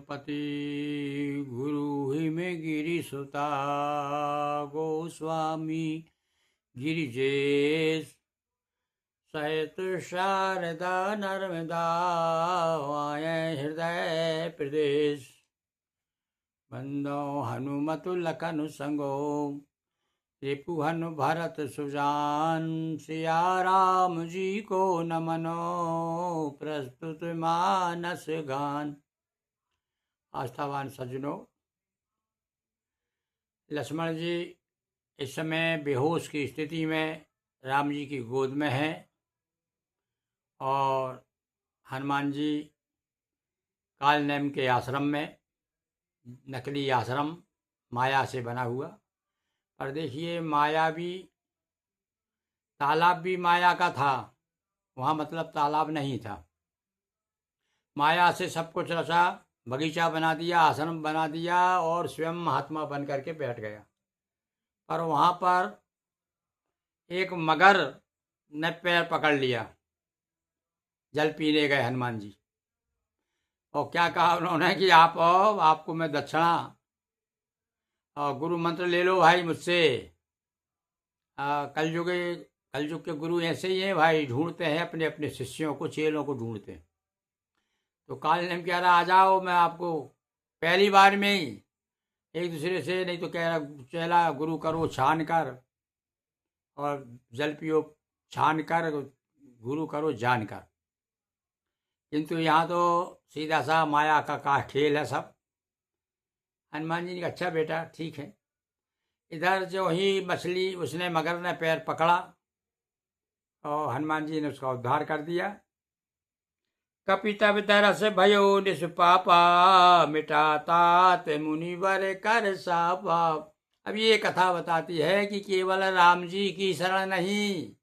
पति गुरु ही में गिरि सुता गोस्वामी गिरिजेश सहित शारदा नर्मदा आए हृदय प्रदेश बंदो हनुमत लखन संगो रिपुहन भरत सुजान सिया राम जी को नमनो प्रस्तुत मानस गान। आस्थावान सज्जनों, लक्ष्मण जी इस समय बेहोश की स्थिति में राम जी की गोद में हैं और हनुमान जी कालनेम के आश्रम में, नकली आश्रम माया से बना हुआ। पर देखिए, माया भी, तालाब भी माया का था, वहाँ मतलब तालाब नहीं था। माया से सब कुछ रचा, बगीचा बना दिया, आश्रम बना दिया और स्वयं महात्मा बन करके बैठ गया। पर वहाँ पर एक मगर ने पैर पकड़ लिया। जल पीने गए हनुमान जी और क्या कहा उन्होंने कि आपको मैं दक्षिणा और गुरु मंत्र ले लो भाई मुझसे। कलयुग के गुरु ऐसे ही हैं भाई, ढूंढते हैं अपने अपने शिष्यों को, चेलों को ढूंढते हैं। तो काल नेम कह रहा आ जाओ, मैं आपको पहली बार में ही एक दूसरे से, नहीं तो कह रहा चेला गुरु करो छान कर और जल पियो छान कर, गुरु करो जान कर। किंतु यहाँ तो सीधा सा माया का खेल है सब। हनुमान जी ने कहा अच्छा बेटा ठीक है। इधर जो ही मछली, उसने मगर ने पैर पकड़ा और हनुमान जी ने उसका उद्धार कर दिया। कपितव तरस भयो निष्पापा मिटाता ते मुनिवर कर सापा। अब ये कथा बताती है कि केवल राम जी की शरण नहीं,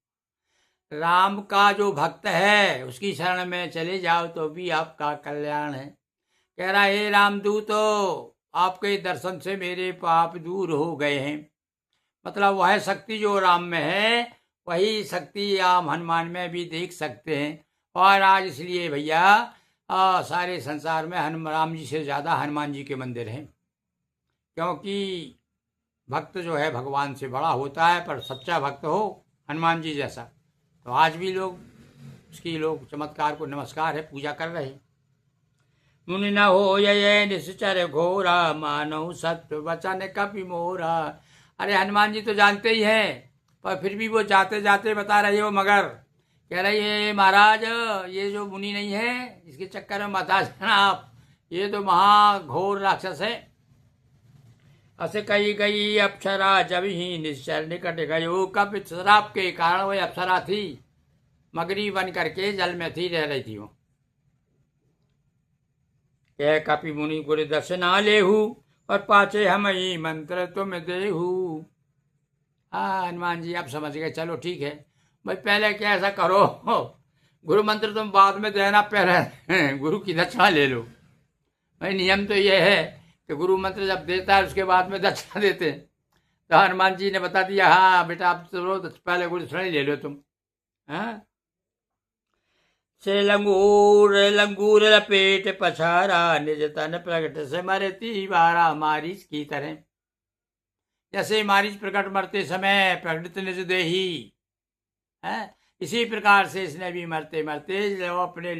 राम का जो भक्त है उसकी शरण में चले जाओ तो भी आपका कल्याण है। कह रहा हे रामदूतो, आपके दर्शन से मेरे पाप दूर हो गए हैं। मतलब वह शक्ति जो राम में है वही शक्ति आप हनुमान में भी देख सकते हैं। और आज इसलिए भैया सारे संसार में राम जी से ज़्यादा हनुमान जी के मंदिर हैं, क्योंकि भक्त जो है भगवान से बड़ा होता है, पर सच्चा भक्त हो हनुमान जी जैसा। तो आज भी लोग उसकी चमत्कार को नमस्कार है, पूजा कर रहे हैं। मुनि न हो ये निश्चर घोरा मानव सत्य वचन कपि मोरा। अरे हनुमान जी तो जानते ही हैं, पर फिर भी वो जाते जाते बता रही है, वो मगर कह रही है महाराज ये जो मुनि नहीं है इसके चक्कर में मत आ जाना आप, ये तो महाघोर राक्षस है। अस कही गई अप्सरा जब ही निश्चर निकट गयो। कब शराब के कारण वो अप्सरा थी, मगरी बन करके जल में थी, रह रही थी वो। कह कपि मुनि गुरु दर्शना लेहू और पाचे हम ही मंत्र तुम देहू। हनुमान जी अब समझ गए, चलो ठीक है भाई, पहले क्या ऐसा करो, गुरु मंत्र तुम बाद में देना, पहले गुरु की दक्षिणा ले लो। भाई नियम तो ये है कि गुरु मंत्र जब देता है उसके बाद में दक्षिणा देते हैं। तो हनुमान जी ने बता दिया हाँ बेटा आप तो पहले गुरु दक्षिणा ले लो तुम। हाँ से लंगूर लपेट पछारा निज तन प्रकट से मरती वारा। मारीच की तरह, जैसे मारीच प्रकट मरते समय प्रकट निज देही है, इसी प्रकार से इसने भी मरते मरते जो अपने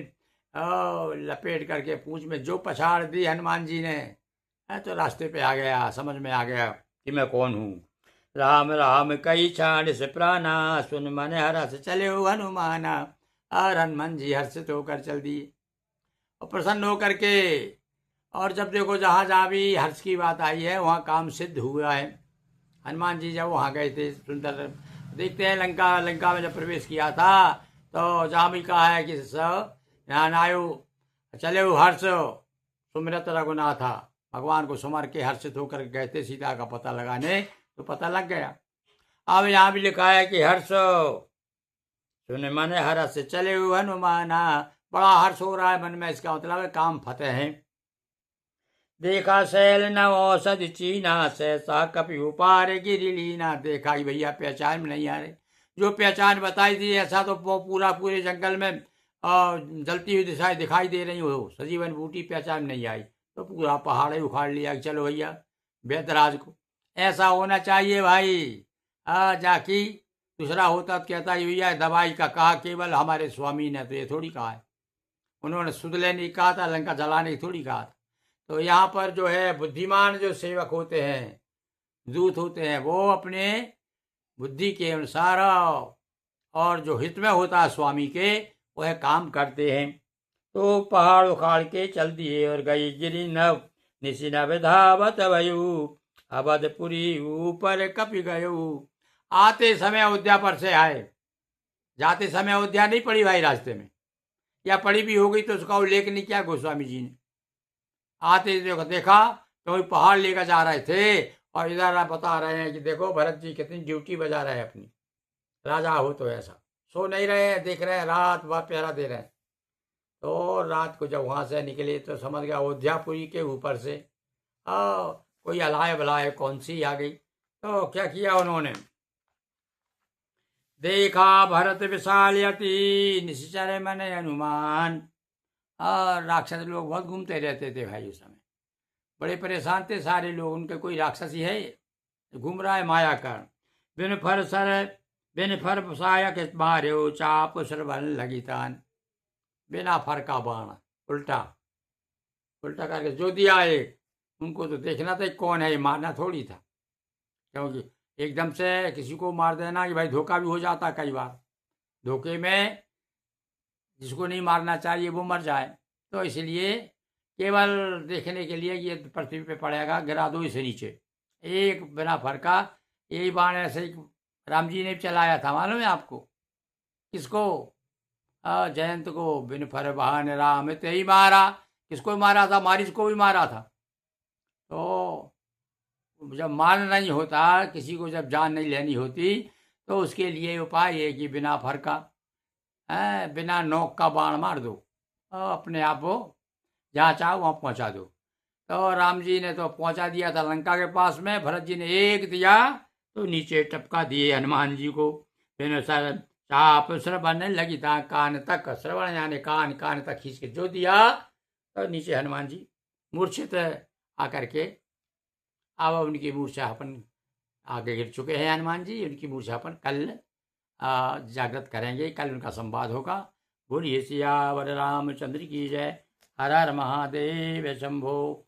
लपेट करके पूंछ में जो पछाड़ दी हनुमान जी ने, तो रास्ते पे आ गया, समझ में आ गया कि मैं कौन हूँ। राम राम कई छाड़ से प्राणा सुन मन हरस चले हो हनुमाना। और हनुमान जी हर्षित होकर चल दिए और प्रसन्न होकर के, और जब देखो जहाँ जहाँ भी हर्ष की बात आई है वहाँ काम सिद्ध हुआ है। हनुमान जी जब वहाँ गए थे, सुंदर देखते हैं लंका में जब प्रवेश किया था तो जहाँ भी कहा है कि यहाँ आयो चले हो हर्ष सुमिरत रघुनाथा। भगवान को सुमर के हर्षित होकर गए थे सीता का पता लगाने, तो पता लग गया। अब यहाँ भी लिखा है कि हर्ष सुने मन हर्ष चले हुए हनुमाना। बड़ा हर्ष हो रहा है मन में, इसका मतलब है काम फतेह है। देखा शैल नव औषधि चीना सहसा कपि उपार गिरिलीना। देखा कि भैया पहचान में नहीं आ रहे, जो पहचान बताई थी ऐसा तो पूरे जंगल में जलती हुई दिशाएं दिखाई दे रही हो, सजीवन बूटी पहचान नहीं आई। तो पूरा पहाड़ ही उखाड़ लिया कि चलो भैया बेतराज को। ऐसा होना चाहिए भाई। जाकि दूसरा होता तो कहता है भैया दवाई का कहा केवल, हमारे स्वामी ने तो ये थोड़ी कहा है। उन्होंने सुध लेने की कहा था, लंका जलाने की थोड़ी कहा था। तो यहाँ पर जो है बुद्धिमान जो सेवक होते हैं, दूत होते हैं, वो अपने बुद्धि के अनुसार और जो हित में होता है स्वामी के, वह काम करते हैं। तो पहाड़ उखाड़ के चल दिए और गई गिरी नव निशि नव धावत भयु अवधपुरी ऊपर कपि गयु। आते समय अयोध्या पर से आए, जाते समय अयोध्या नहीं पड़ी भाई रास्ते में, या पड़ी भी हो गई तो उसका उल्लेख नहीं किया गोस्वामी जी ने। आते देखा तो वही पहाड़ लेकर जा रहे थे और इधर बता रहे हैं कि देखो भरत जी कितनी ड्यूटी बजा रहे हैं अपनी, राजा हो तो ऐसा सो नहीं रहे हैं, देख रहे हैं रात भर पहरा दे रहे हैं। तो रात को जब वहाँ से निकले तो समझ गया अयोध्यापुरी के ऊपर से कोई अलाय बलाय कौन सी आ गई। तो क्या किया उन्होंने, देखा भरत विशालयति निश्चर मन अनुमान। और राक्षस लोग बहुत घूमते रहते थे भाई उस समय, बड़े परेशान थे सारे लोग, उनके कोई राक्षसी है घूम रहा है माया कर। बिन फर सायक मार्यो चाप श्रवण लगितान। बिना फर का बाण उल्टा उल्टा करके जो दिया एक, उनको तो देखना था कौन है, मारना थोड़ी था। क्योंकि एकदम से किसी को मार देना कि भाई धोखा भी हो जाता कई बार, धोखे में जिसको नहीं मारना चाहिए वो मर जाए। तो इसलिए केवल देखने के लिए ये पृथ्वी पे पड़ेगा, गिरा दो इसे नीचे, एक बिना फर का। यही बाण ऐसे ही राम जी ने चलाया था, मालूम है आपको किसको, जयंत को। बिन फर बहान राम ते ही मारा, किसको मारा था, मारिच को भी मारा था। तो जब मारना नहीं होता किसी को, जब जान नहीं लेनी होती, तो उसके लिए उपाय है कि बिना फर का बिना नोक का बाण मार दो, अपने आप वो जहाँ चाहो वहाँ पहुँचा दो। तो राम जी ने तो पहुँचा दिया था लंका के पास में, भरत जी ने एक दिया तो नीचे टपका दिए हनुमान जी को। फिर सर चाप श्रवण लगी था, कान तक, श्रवण यानी कान, कान तक खींच के जो दिया तो नीचे हनुमान जी मूर्छित आकर के, अब उनकी मूर्छा अपन आगे गिर चुके हैं हनुमान जी, उनकी मूर्छा अपन कल जागृत करेंगे, कल उनका संवाद होगा। बोलिए सियावर रामचंद्र की जय। हर हर महादेव शंभो।